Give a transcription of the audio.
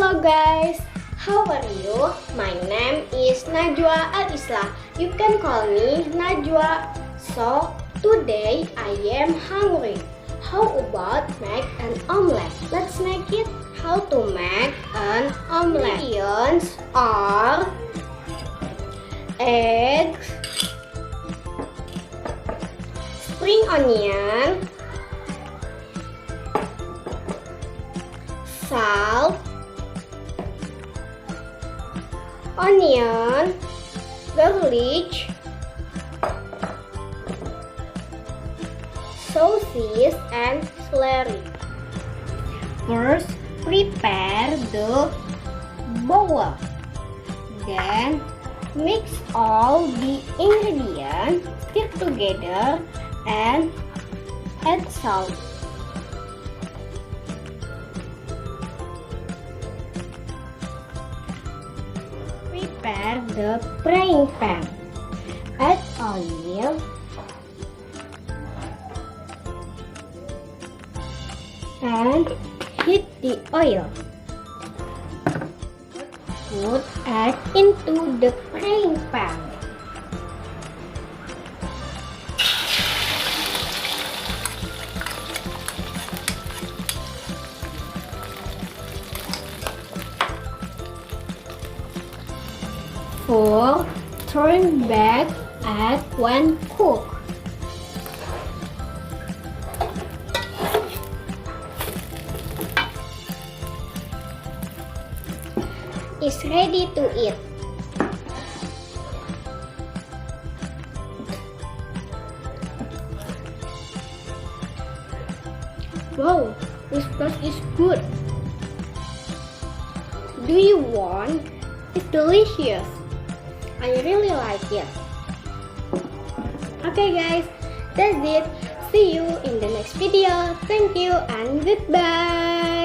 Hello guys, how are you? My name is Najwa al Ishlah. You can call me Najwa. So today I am hungry. How about make an omelet? Let's make it. How to make an omelet? Ingredients are eggs, spring onion, salt, onion, garlic, sausages, and celery. First, prepare the bowl. Then, mix all the ingredients, stir together, and add salt. Prepare the frying pan. Add oil and heat the oil. Put egg into the frying pan. Turn back egg when cooked. It's ready to eat. Wow, this sauce is good. Do you want? It's delicious. I really like it. Okay guys, that's it. See you in the next video. Thank you and goodbye.